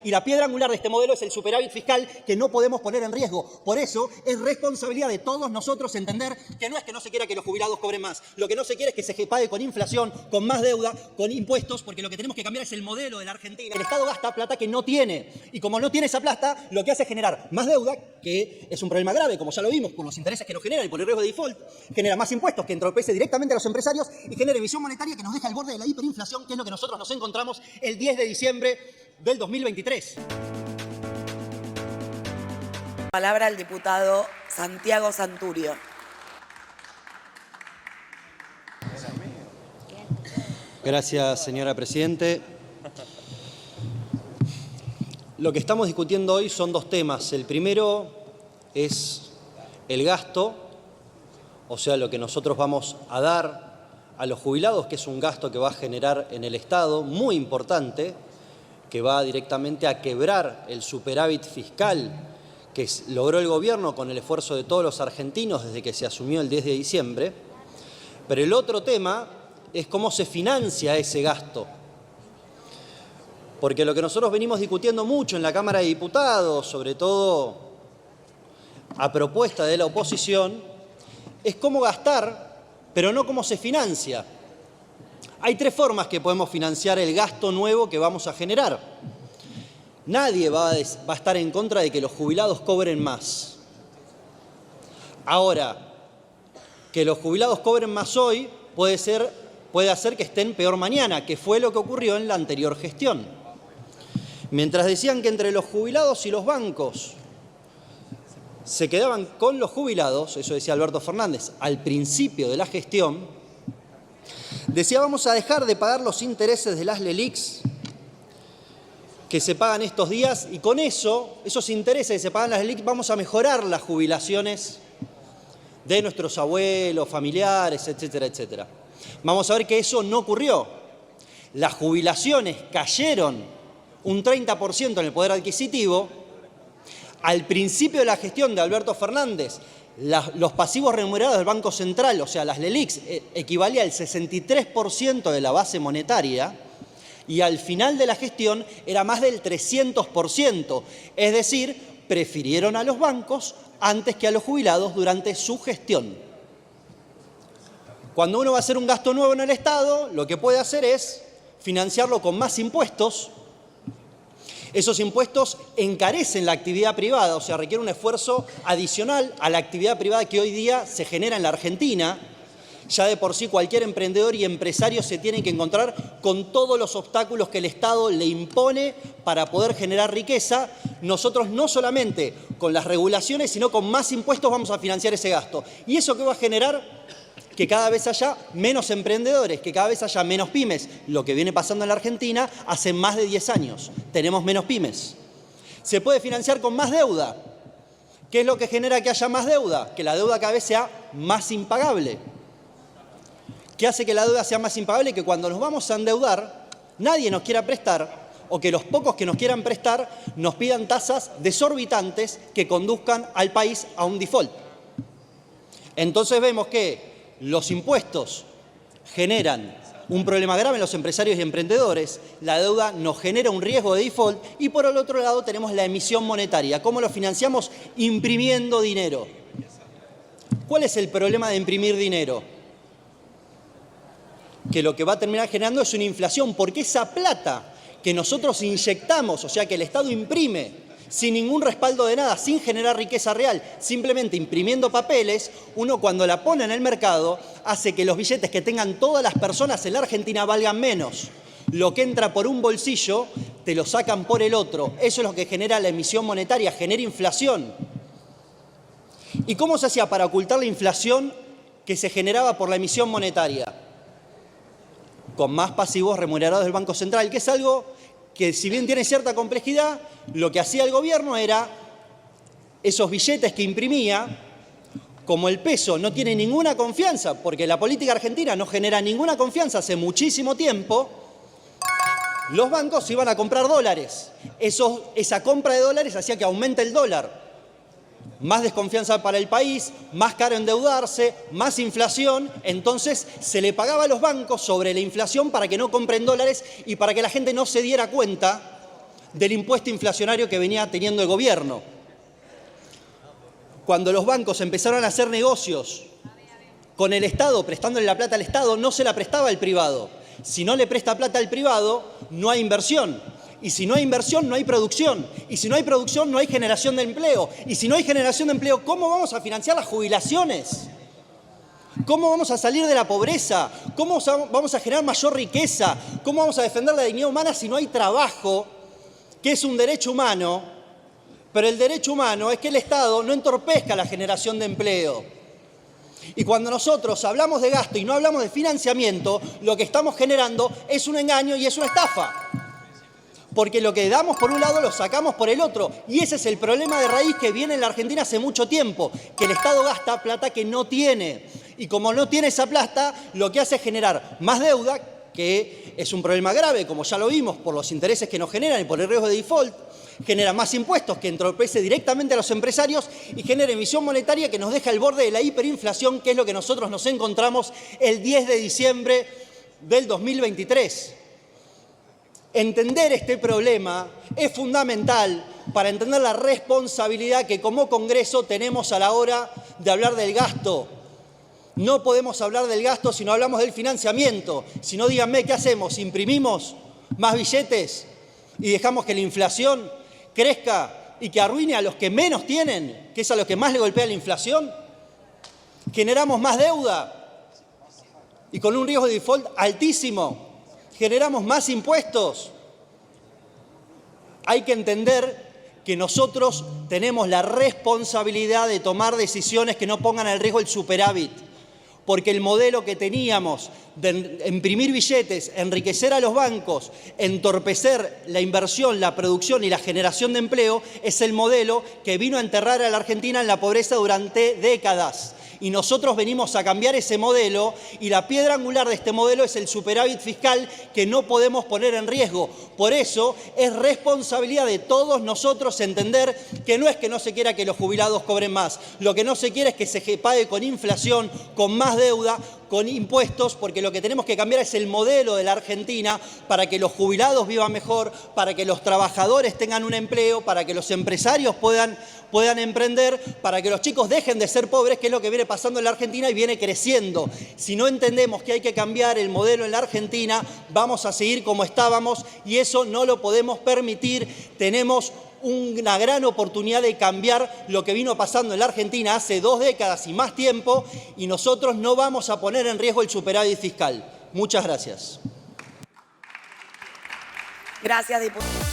Y la piedra angular de este modelo es el superávit fiscal que no podemos poner en riesgo. Por eso es responsabilidad de todos nosotros entender que no es que no se quiera que los jubilados cobren más. Lo que no se quiere es que se pague con inflación, con más deuda, con impuestos, porque lo que tenemos que cambiar es el modelo de la Argentina. El Estado gasta plata que no tiene. Y como no tiene esa plata, lo que hace es generar más deuda, que es un problema grave, como ya lo vimos, por los intereses que nos genera y por el riesgo de default. Genera más impuestos que entropece directamente a los empresarios y genera emisión monetaria que nos deja al borde de la hiperinflación, que es lo que nosotros nos encontramos el 10 de diciembre del 2023. Palabra al diputado Santiago Santurio. Gracias, señora Presidente. Lo que estamos discutiendo hoy son dos temas. El primero es el gasto, o sea, lo que nosotros vamos a dar a los jubilados, que es un gasto que va a generar en el Estado, muy importante, que va directamente a quebrar el superávit fiscal que logró el gobierno con el esfuerzo de todos los argentinos desde que se asumió el 10 de diciembre. Pero el otro tema es cómo se financia ese gasto. Porque lo que nosotros venimos discutiendo mucho en la Cámara de Diputados, sobre todo a propuesta de la oposición, es cómo gastar, pero no cómo se financia. Hay tres formas que podemos financiar el gasto nuevo que vamos a generar. Nadie va a estar en contra de que los jubilados cobren más. Ahora, que los jubilados cobren más hoy puede hacer que estén peor mañana, que fue lo que ocurrió en la anterior gestión. Mientras decían que entre los jubilados y los bancos se quedaban con los jubilados, eso decía Alberto Fernández al principio de la gestión, decía vamos a dejar de pagar los intereses de las LELIQs que se pagan estos días y con esos intereses que se pagan las LELIQs vamos a mejorar las jubilaciones de nuestros abuelos, familiares, etcétera, etcétera. Vamos a ver que eso no ocurrió. Las jubilaciones cayeron un 30% en el poder adquisitivo. Al principio de la gestión de Alberto Fernández, los pasivos remunerados del Banco Central, o sea, las LELIQs, equivalía al 63% de la base monetaria y al final de la gestión era más del 300%. Es decir, prefirieron a los bancos antes que a los jubilados durante su gestión. Cuando uno va a hacer un gasto nuevo en el Estado, lo que puede hacer es financiarlo con más impuestos. Esos impuestos encarecen la actividad privada, o sea, requiere un esfuerzo adicional a la actividad privada que hoy día se genera en la Argentina. Ya de por sí cualquier emprendedor y empresario se tiene que encontrar con todos los obstáculos que el Estado le impone para poder generar riqueza. Nosotros no solamente con las regulaciones, sino con más impuestos vamos a financiar ese gasto. ¿Y eso qué va a generar? Que cada vez haya menos emprendedores, que cada vez haya menos pymes. Lo que viene pasando en la Argentina hace más de 10 años. Tenemos menos pymes. Se puede financiar con más deuda. ¿Qué es lo que genera que haya más deuda? Que la deuda cada vez sea más impagable. ¿Qué hace que la deuda sea más impagable? Que cuando nos vamos a endeudar, nadie nos quiera prestar o que los pocos que nos quieran prestar nos pidan tasas desorbitantes que conduzcan al país a un default. Entonces vemos que los impuestos generan un problema grave en los empresarios y emprendedores, la deuda nos genera un riesgo de default y por el otro lado tenemos la emisión monetaria. ¿Cómo lo financiamos? Imprimiendo dinero. ¿Cuál es el problema de imprimir dinero? Que lo que va a terminar generando es una inflación, porque esa plata que nosotros inyectamos, o sea que el Estado imprime sin ningún respaldo de nada, sin generar riqueza real, simplemente imprimiendo papeles, uno cuando la pone en el mercado hace que los billetes que tengan todas las personas en la Argentina valgan menos. Lo que entra por un bolsillo te lo sacan por el otro. Eso es lo que genera la emisión monetaria, genera inflación. ¿Y cómo se hacía para ocultar la inflación que se generaba por la emisión monetaria? Con más pasivos remunerados del Banco Central, que es algo que si bien tiene cierta complejidad, lo que hacía el gobierno era esos billetes que imprimía, como el peso no tiene ninguna confianza, porque la política argentina no genera ninguna confianza hace muchísimo tiempo, los bancos iban a comprar dólares. Esa compra de dólares hacía que aumente el dólar. Más desconfianza para el país, más caro endeudarse, más inflación. Entonces se le pagaba a los bancos sobre la inflación para que no compren dólares y para que la gente no se diera cuenta del impuesto inflacionario que venía teniendo el gobierno. Cuando los bancos empezaron a hacer negocios con el Estado, prestándole la plata al Estado, no se la prestaba al privado. Si no le presta plata al privado, no hay inversión. Y si no hay inversión, no hay producción. Y si no hay producción, no hay generación de empleo. Y si no hay generación de empleo, ¿cómo vamos a financiar las jubilaciones? ¿Cómo vamos a salir de la pobreza? ¿Cómo vamos a generar mayor riqueza? ¿Cómo vamos a defender la dignidad humana si no hay trabajo, que es un derecho humano? Pero el derecho humano es que el Estado no entorpezca la generación de empleo. Y cuando nosotros hablamos de gasto y no hablamos de financiamiento, lo que estamos generando es un engaño y es una estafa. Porque lo que damos por un lado lo sacamos por el otro. Y ese es el problema de raíz que viene en la Argentina hace mucho tiempo, que el Estado gasta plata que no tiene. Y como no tiene esa plata, lo que hace es generar más deuda, que es un problema grave, como ya lo vimos, por los intereses que nos generan y por el riesgo de default. Genera más impuestos que entorpece directamente a los empresarios y genera emisión monetaria que nos deja al borde de la hiperinflación, que es lo que nosotros nos encontramos el 10 de diciembre del 2023. Entender este problema es fundamental para entender la responsabilidad que como Congreso tenemos a la hora de hablar del gasto. No podemos hablar del gasto si no hablamos del financiamiento. Si no, díganme, ¿qué hacemos? ¿Imprimimos más billetes y dejamos que la inflación crezca y que arruine a los que menos tienen, que es a los que más le golpea la inflación? ¿Generamos más deuda y con un riesgo de default altísimo? ¿Generamos más impuestos? Hay que entender que nosotros tenemos la responsabilidad de tomar decisiones que no pongan en riesgo el superávit, porque el modelo que teníamos de imprimir billetes, enriquecer a los bancos, entorpecer la inversión, la producción y la generación de empleo, es el modelo que vino a enterrar a la Argentina en la pobreza durante décadas. Y nosotros venimos a cambiar ese modelo, y la piedra angular de este modelo es el superávit fiscal que no podemos poner en riesgo. Por eso es responsabilidad de todos nosotros entender que no es que no se quiera que los jubilados cobren más, lo que no se quiere es que se pague con inflación, con más deuda, con impuestos, porque lo que tenemos que cambiar es el modelo de la Argentina para que los jubilados vivan mejor, para que los trabajadores tengan un empleo, para que los empresarios puedan emprender, para que los chicos dejen de ser pobres, que es lo que viene pasando en la Argentina y viene creciendo. Si no entendemos que hay que cambiar el modelo en la Argentina, vamos a seguir como estábamos y eso no lo podemos permitir. Tenemos una gran oportunidad de cambiar lo que vino pasando en la Argentina hace 2 décadas y más tiempo, y nosotros no vamos a poner en riesgo el superávit fiscal. Muchas gracias. Gracias, diputado.